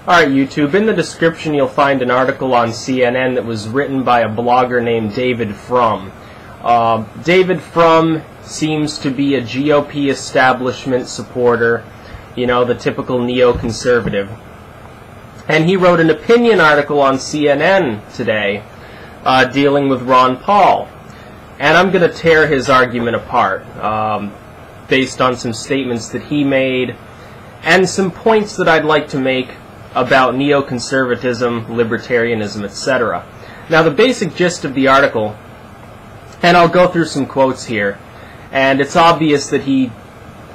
Alright, YouTube, in the description you'll find an article on CNN that was written by a blogger named David Frum. David Frum seems to be a GOP establishment supporter, you know, the typical neoconservative. And he wrote an opinion article on CNN today dealing with Ron Paul. And I'm going to tear his argument apart based on some statements that he made and some points that I'd like to make about neoconservatism, libertarianism, etc. Now, the basic gist of the article, and I'll go through some quotes here, and it's obvious that he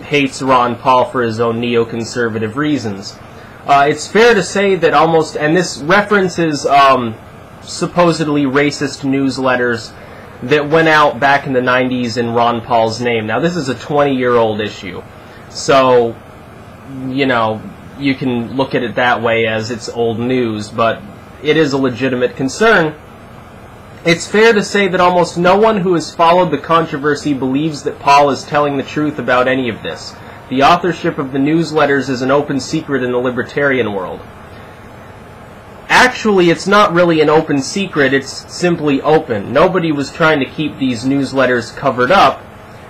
hates Ron Paul for his own neoconservative reasons. It's fair to say that almost, and this references supposedly racist newsletters that went out back in the 90s in Ron Paul's name. Now, this is a 20-year-old issue, so, you know, you can look at it that way as it's old news, but it is a legitimate concern. It's fair to say that almost no one who has followed the controversy believes that Paul is telling the truth about any of this. The authorship of the newsletters is an open secret in the libertarian world. Actually, it's not really an open secret, it's simply open. Nobody was trying to keep these newsletters covered up.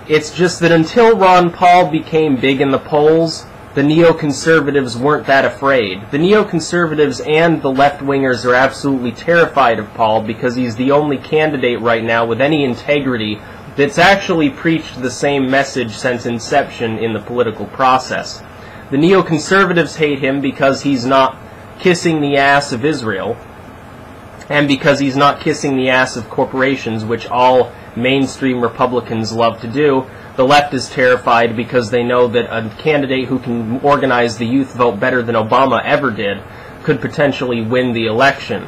It's just that until Ron Paul became big in the polls, the neoconservatives weren't that afraid. The neoconservatives and the left-wingers are absolutely terrified of Paul because he's the only candidate right now with any integrity that's actually preached the same message since inception in the political process. The neoconservatives hate him because he's not kissing the ass of Israel, and because he's not kissing the ass of corporations, which all mainstream Republicans love to do. The left is terrified because they know that a candidate who can organize the youth vote better than Obama ever did could potentially win the election.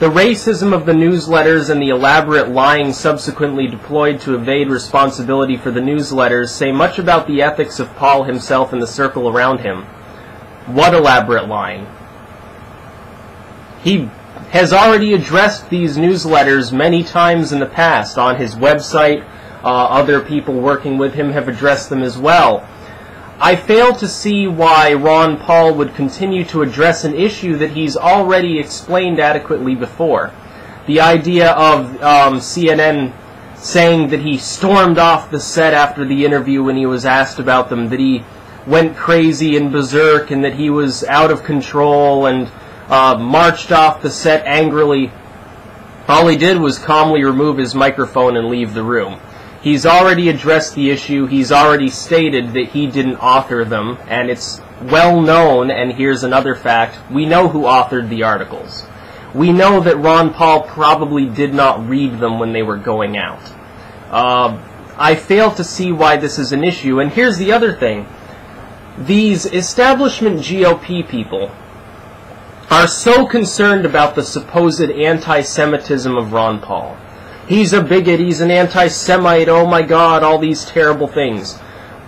The racism of the newsletters and the elaborate lying subsequently deployed to evade responsibility for the newsletters say much about the ethics of Paul himself and the circle around him. What elaborate lying? He has already addressed these newsletters many times in the past on his website. Other people working with him have addressed them as well. I fail to see why Ron Paul would continue to address an issue that he's already explained adequately before. The idea of CNN saying that he stormed off the set after the interview when he was asked about them, that he went crazy and berserk and that he was out of control and marched off the set angrily. All he did was calmly remove his microphone and leave the room. He's already addressed the issue. He's already stated that he didn't author them, and it's well known, and here's another fact, we know who authored the articles. We know that Ron Paul probably did not read them when they were going out. I fail to see why this is an issue, and here's the other thing. These establishment GOP people are so concerned about the supposed anti-Semitism of Ron Paul. He's a bigot, he's an anti-Semite, oh my God, all these terrible things.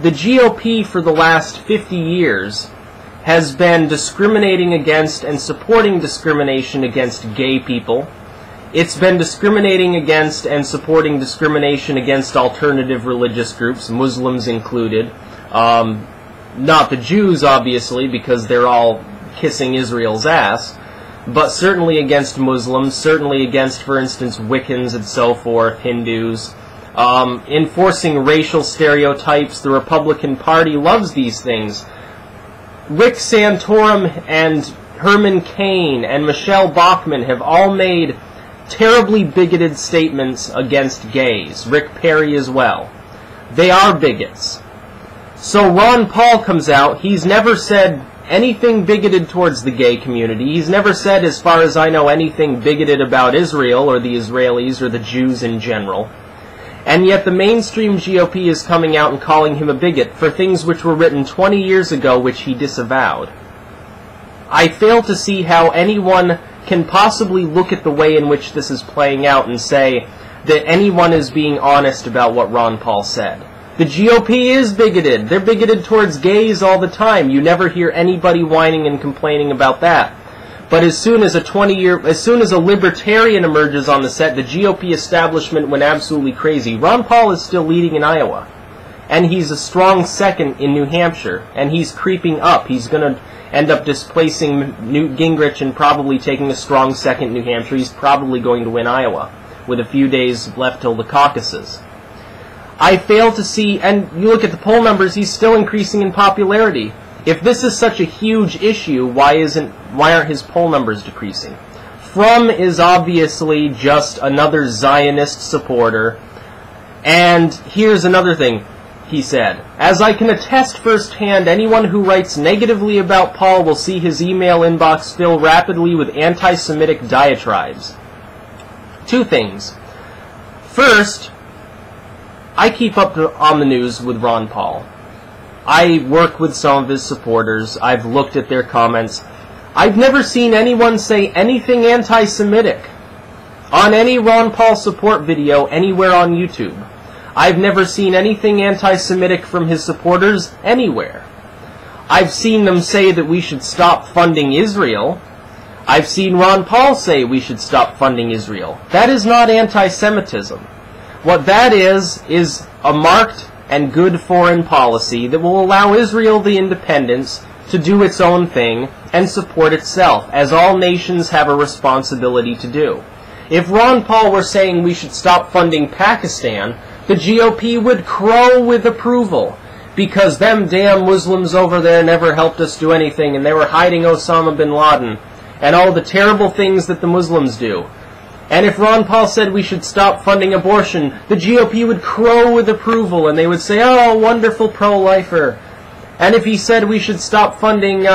The GOP for the last 50 years has been discriminating against and supporting discrimination against gay people. It's been discriminating against and supporting discrimination against alternative religious groups, Muslims included. Not the Jews, obviously, because they're all kissing Israel's ass. But certainly against Muslims, certainly against, for instance, Wiccans and so forth, Hindus. Enforcing racial stereotypes, the Republican Party loves these things. Rick Santorum and Herman Cain and Michelle Bachmann have all made terribly bigoted statements against gays. Rick Perry as well. They are bigots. So Ron Paul comes out, he's never said anything bigoted towards the gay community. He's never said, as far as I know, anything bigoted about Israel or the Israelis or the Jews in general. And yet the mainstream GOP is coming out and calling him a bigot for things which were written 20 years ago which he disavowed. I fail to see how anyone can possibly look at the way in which this is playing out and say that anyone is being honest about what Ron Paul said. The GOP is bigoted. They're bigoted towards gays all the time. You never hear anybody whining and complaining about that. But as soon as a libertarian emerges on the set, the GOP establishment went absolutely crazy. Ron Paul is still leading in Iowa. and he's a strong second in New Hampshire, and he's creeping up. He's going to end up displacing Newt Gingrich and probably taking a strong second in New Hampshire. He's probably going to win Iowa with a few days left till the caucuses. I fail to see, and you look at the poll numbers, he's still increasing in popularity. If this is such a huge issue, why aren't his poll numbers decreasing? Frum is obviously just another Zionist supporter. And here's another thing he said. As I can attest firsthand, anyone who writes negatively about Paul will see his email inbox fill rapidly with anti-Semitic diatribes. Two things. First, I keep up on the news with Ron Paul. I work with some of his supporters. I've looked at their comments. I've never seen anyone say anything anti-Semitic on any Ron Paul support video anywhere on YouTube. I've never seen anything anti-Semitic from his supporters anywhere. I've seen them say that we should stop funding Israel. I've seen Ron Paul say we should stop funding Israel. That is not anti-Semitism. What that is a marked and good foreign policy that will allow Israel the independence to do its own thing and support itself, as all nations have a responsibility to do. If Ron Paul were saying we should stop funding Pakistan, the GOP would crow with approval, because them damn Muslims over there never helped us do anything, and they were hiding Osama bin Laden, and all the terrible things that the Muslims do. And if Ron Paul said we should stop funding abortion, the GOP would crow with approval, and they would say, oh, wonderful pro-lifer. And if he said we should stop funding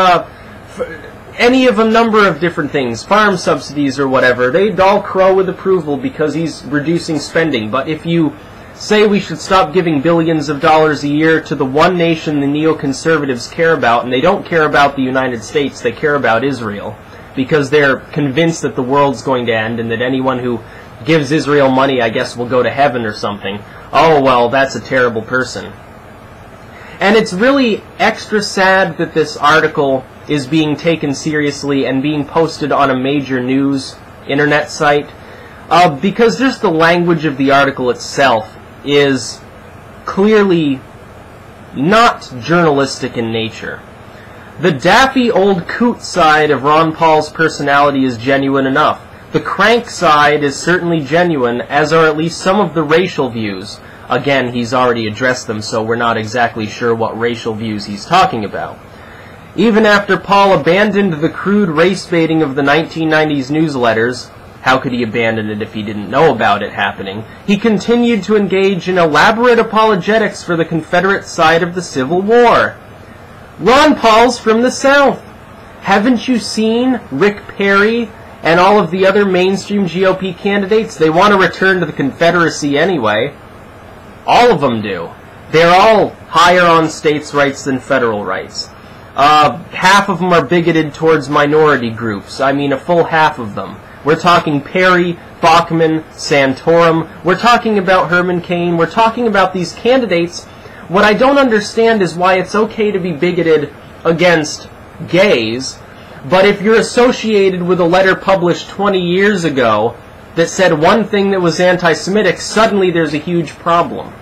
any of a number of different things, farm subsidies or whatever, they'd all crow with approval because he's reducing spending. But if you say we should stop giving billions of dollars a year to the one nation the neoconservatives care about, and they don't care about the United States, they care about Israel, because they're convinced that the world's going to end and that anyone who gives Israel money, I guess, will go to heaven or something. Oh, well, that's a terrible person. And it's really extra sad that this article is being taken seriously and being posted on a major news internet site, because just the language of the article itself is clearly not journalistic in nature. The daffy old coot side of Ron Paul's personality is genuine enough. The crank side is certainly genuine, as are at least some of the racial views. Again, he's already addressed them, so we're not exactly sure what racial views he's talking about. Even after Paul abandoned the crude race baiting of the 1990s newsletters, how could he abandon it if he didn't know about it happening? He continued to engage in elaborate apologetics for the Confederate side of the Civil War. Ron Paul's from the South. Haven't you seen Rick Perry and all of the other mainstream GOP candidates? They want to return to the Confederacy anyway. All of them do. They're all higher on states' rights than federal rights. Half of them are bigoted towards minority groups. I mean, a full half of them. We're talking Perry, Bachmann, Santorum. We're talking about Herman Cain. We're talking about these candidates. What I don't understand is why it's okay to be bigoted against gays, but if you're associated with a letter published 20 years ago that said one thing that was anti-Semitic, suddenly there's a huge problem.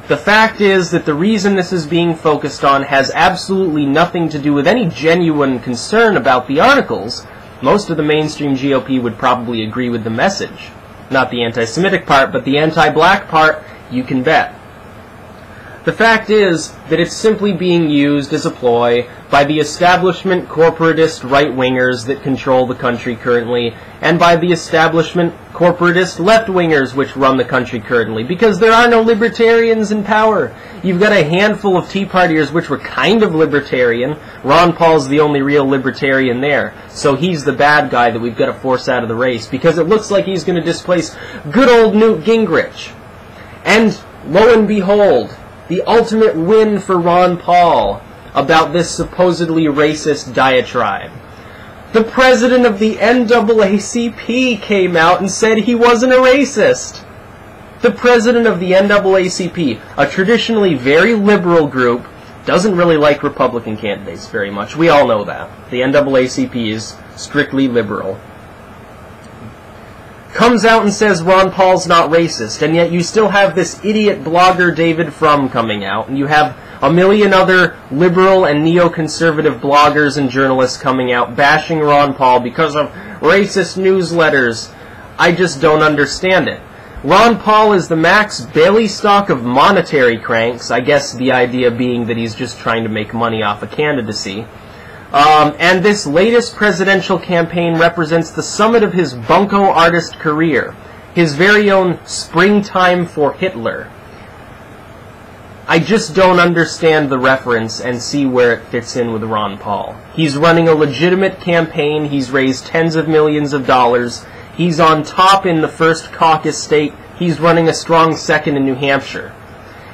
The fact is that the reason this is being focused on has absolutely nothing to do with any genuine concern about the articles. Most of the mainstream GOP would probably agree with the message. Not the anti-Semitic part, but the anti-black part, you can bet. The fact is that it's simply being used as a ploy by the establishment corporatist right-wingers that control the country currently, and by the establishment corporatist left-wingers which run the country currently, because there are no libertarians in power. You've got a handful of Tea Partiers which were kind of libertarian. Ron Paul's the only real libertarian there, so he's the bad guy that we've got to force out of the race, because it looks like he's going to displace good old Newt Gingrich. And lo and behold, the ultimate win for Ron Paul about this supposedly racist diatribe. The president of the NAACP came out and said he wasn't a racist. The president of the NAACP, a traditionally very liberal group, doesn't really like Republican candidates very much. We all know that. The NAACP is strictly liberal. comes out and says Ron Paul's not racist, and yet you still have this idiot blogger David Frum coming out, and you have a million other liberal and neoconservative bloggers and journalists coming out bashing Ron Paul because of racist newsletters. I just don't understand it. Ron Paul is the Max Baileystock of monetary cranks, I guess the idea being that he's just trying to make money off a candidacy. And this latest presidential campaign represents the summit of his bunco artist career, his very own springtime for Hitler. I just don't understand the reference and see where it fits in with Ron Paul. He's running a legitimate campaign. He's raised tens of millions of dollars. He's on top in the first caucus state. He's running a strong second in New Hampshire.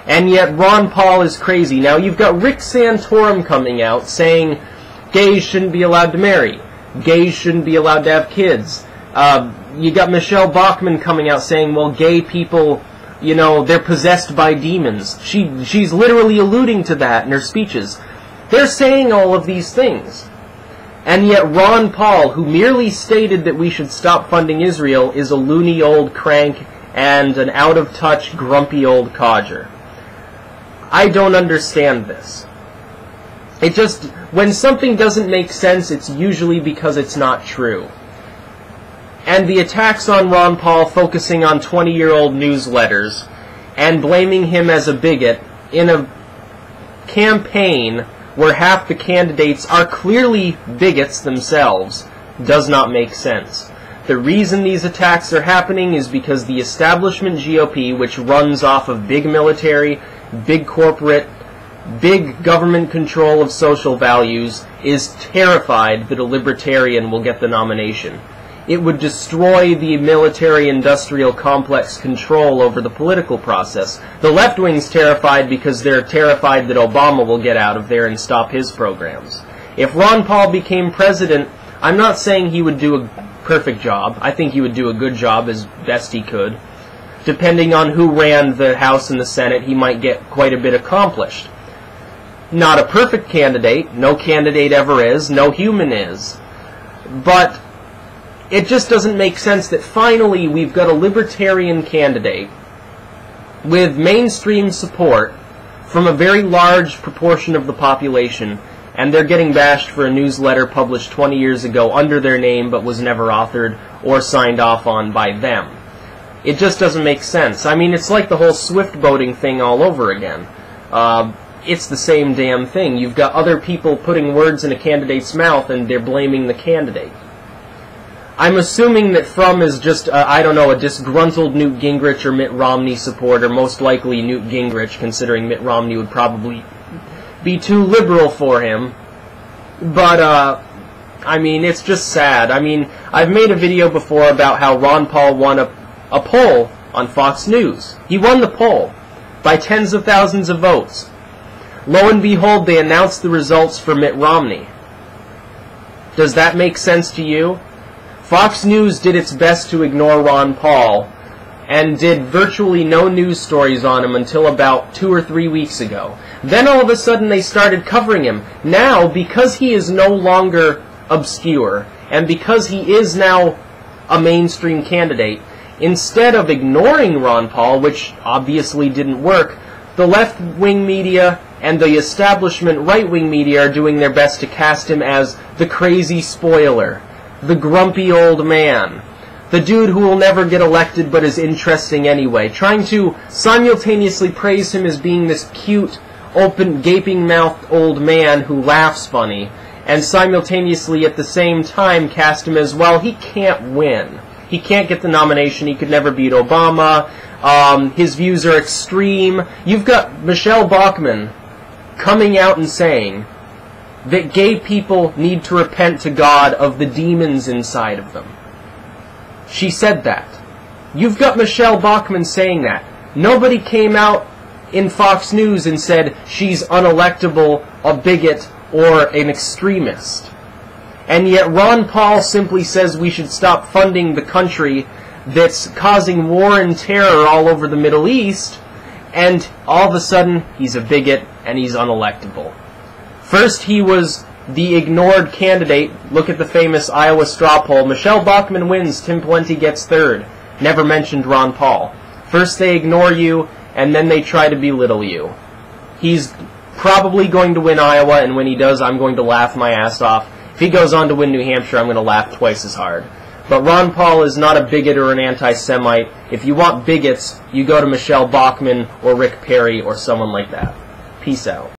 And yet Ron Paul is crazy. Now you've got Rick Santorum coming out saying gays shouldn't be allowed to marry. Gays shouldn't be allowed to have kids. You got Michelle Bachmann coming out saying, well, gay people, you know, they're possessed by demons. She's literally alluding to that in her speeches. They're saying all of these things. And yet Ron Paul, who merely stated that we should stop funding Israel, is a loony old crank and an out-of-touch, grumpy old codger. I don't understand this. It just, when something doesn't make sense, it's usually because it's not true. And the attacks on Ron Paul focusing on 20-year-old newsletters and blaming him as a bigot in a campaign where half the candidates are clearly bigots themselves does not make sense. The reason these attacks are happening is because the establishment GOP, which runs off of big military, big corporate, big government control of social values, is terrified that a libertarian will get the nomination. It would destroy the military-industrial complex control over the political process. The left wing's terrified because they're terrified that Obama will get out of there and stop his programs. If Ron Paul became president, I'm not saying he would do a perfect job. I think he would do a good job as best he could. Depending on who ran the House and the Senate, he might get quite a bit accomplished. Not a perfect candidate. No candidate ever is. No human is. But it just doesn't make sense that finally we've got a libertarian candidate with mainstream support from a very large proportion of the population, and they're getting bashed for a newsletter published 20 years ago under their name but was never authored or signed off on by them. It just doesn't make sense. I mean, it's like the whole Swift boating thing all over again. It's the same damn thing. You've got other people putting words in a candidate's mouth and they're blaming the candidate. I'm assuming that Frum is just, I don't know, a disgruntled Newt Gingrich or Mitt Romney supporter, most likely Newt Gingrich, considering Mitt Romney would probably be too liberal for him. But, I mean, it's just sad. I mean, I've made a video before about how Ron Paul won a poll on Fox News. He won the poll by tens of thousands of votes. Lo and behold, they announced the results for Mitt Romney. Does that make sense to you? Fox News did its best to ignore Ron Paul and did virtually no news stories on him until about 2 or 3 weeks ago. Then all of a sudden they started covering him. Now, because he is no longer obscure, and because he is now a mainstream candidate, instead of ignoring Ron Paul, which obviously didn't work, the left-wing media and the establishment right-wing media are doing their best to cast him as the crazy spoiler, the grumpy old man, the dude who will never get elected but is interesting anyway, trying to simultaneously praise him as being this cute, open, gaping-mouthed old man who laughs funny, and simultaneously at the same time cast him as, well, he can't win. He can't get the nomination. He could never beat Obama. His views are extreme. You've got Michelle Bachmann coming out and saying that gay people need to repent to God of the demons inside of them. She said that. You've got Michelle Bachmann saying that. Nobody came out in Fox News and said she's unelectable, a bigot, or an extremist. And yet Ron Paul simply says we should stop funding the country that's causing war and terror all over the Middle East, and all of a sudden he's a bigot and he's unelectable. First he was the ignored candidate. Look at the famous Iowa straw poll. Michelle Bachmann wins, Tim Pawlenty gets third. Never mentioned Ron Paul. First they ignore you, and then they try to belittle you. He's probably going to win Iowa, and when he does, I'm going to laugh my ass off. If he goes on to win New Hampshire, I'm going to laugh twice as hard. But Ron Paul is not a bigot or an anti-Semite. If you want bigots, you go to Michelle Bachmann or Rick Perry or someone like that. Peace out.